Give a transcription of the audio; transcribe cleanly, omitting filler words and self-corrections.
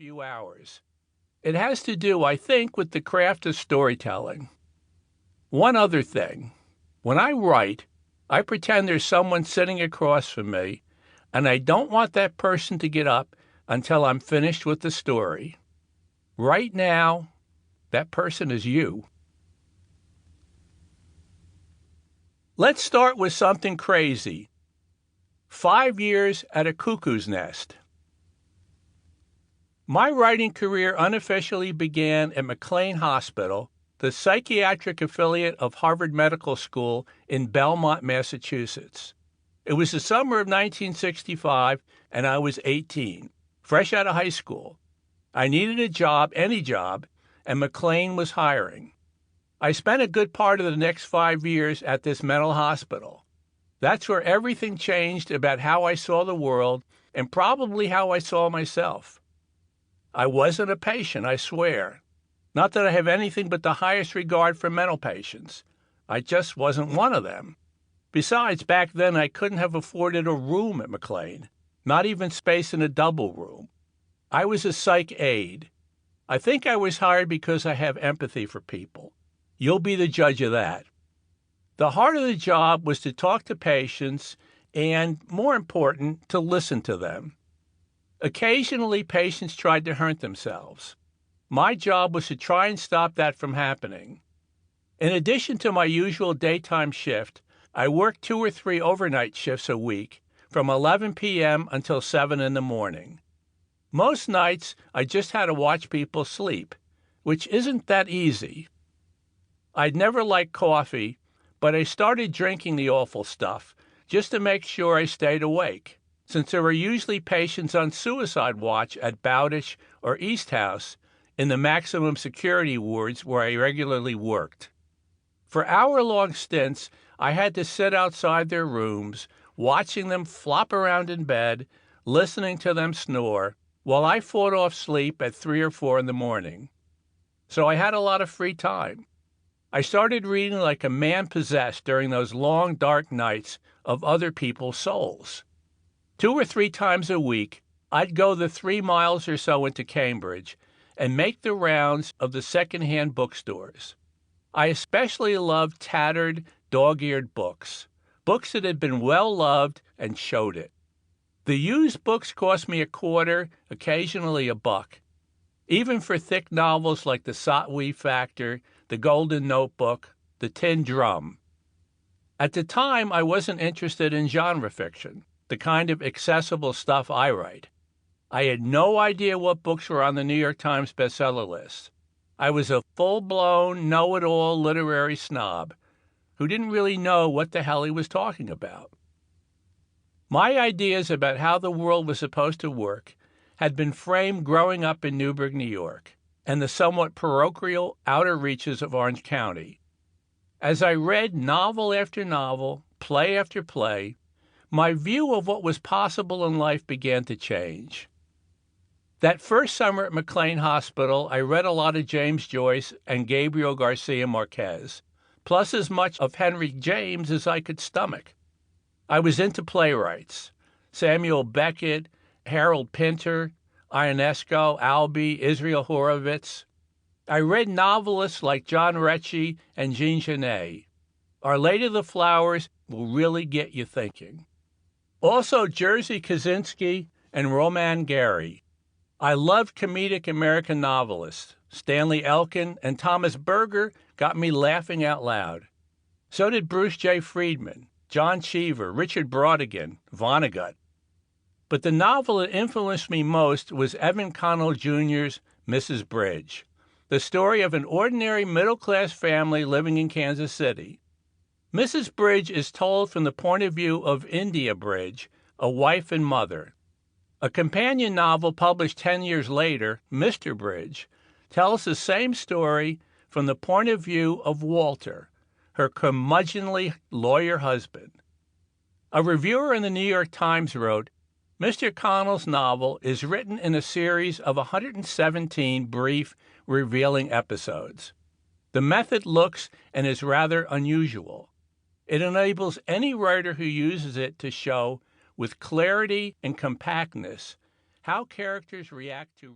few hours. It has to do, I think, with the craft of storytelling. One other thing. When I write, I pretend there's someone sitting across from me, and I don't want that person to get up until I'm finished with the story. Right now, that person is you. Let's start with something crazy. 5 years at a cuckoo's nest. My writing career unofficially began at McLean Hospital, the psychiatric affiliate of Harvard Medical School in Belmont, Massachusetts. It was the summer of 1965, and I was 18, fresh out of high school. I needed a job, any job, and McLean was hiring. I spent a good part of the next 5 years at this mental hospital. That's where everything changed about how I saw the world and probably how I saw myself. I wasn't a patient, I swear. Not that I have anything but the highest regard for mental patients. I just wasn't one of them. Besides, back then I couldn't have afforded a room at McLean, not even space in a double room. I was a psych aide. I think I was hired because I have empathy for people. You'll be the judge of that. The heart of the job was to talk to patients and, more important, to listen to them. Occasionally, patients tried to hurt themselves. My job was to try and stop that from happening. In addition to my usual daytime shift, I worked 2 or 3 overnight shifts a week from 11 p.m. until 7 in the morning. Most nights, I just had to watch people sleep, which isn't that easy. I'd never liked coffee, but I started drinking the awful stuff just to make sure I stayed awake, since there were usually patients on suicide watch at Bowdish or East House in the maximum security wards where I regularly worked. For hour-long stints, I had to sit outside their rooms, watching them flop around in bed, listening to them snore, while I fought off sleep at 3 or 4 in the morning. So I had a lot of free time. I started reading like a man possessed during those long, dark nights of other people's souls. 2 or 3 times a week, I'd go the 3 miles or so into Cambridge and make the rounds of the secondhand bookstores. I especially loved tattered, dog-eared books that had been well-loved and showed it. The used books cost me $0.25, occasionally $1. Even for thick novels like The Satwe Factor, The Golden Notebook, The Tin Drum. At the time, I wasn't interested in genre fiction, the kind of accessible stuff I write. I had no idea what books were on the New York Times bestseller list. I was a full-blown, know-it-all literary snob who didn't really know what the hell he was talking about. My ideas about how the world was supposed to work had been framed growing up in Newburgh, New York, and the somewhat parochial outer reaches of Orange County. As I read novel after novel, play after play, my view of what was possible in life began to change. That first summer at McLean Hospital, I read a lot of James Joyce and Gabriel Garcia Marquez, plus as much of Henry James as I could stomach. I was into playwrights: Samuel Beckett, Harold Pinter, Ionesco, Albee, Israel Horovitz. I read novelists like John Rechy and Jean Genet. Our Lady of the Flowers will really get you thinking. Also Jerzy Kosinski and Roman Gary. I loved comedic American novelists. Stanley Elkin and Thomas Berger got me laughing out loud. So did Bruce J. Friedman, John Cheever, Richard Brautigan, Vonnegut. But the novel that influenced me most was Evan Connell Jr.'s Mrs. Bridge, the story of an ordinary middle-class family living in Kansas City. Mrs. Bridge is told from the point of view of India Bridge, a wife and mother. A companion novel published 10 years later, Mr. Bridge, tells the same story from the point of view of Walter, her curmudgeonly lawyer husband. A reviewer in the New York Times wrote, Mr. Connell's novel is written in a series of 117 brief, revealing episodes. The method looks and is rather unusual. It enables any writer who uses it to show, with clarity and compactness, how characters react to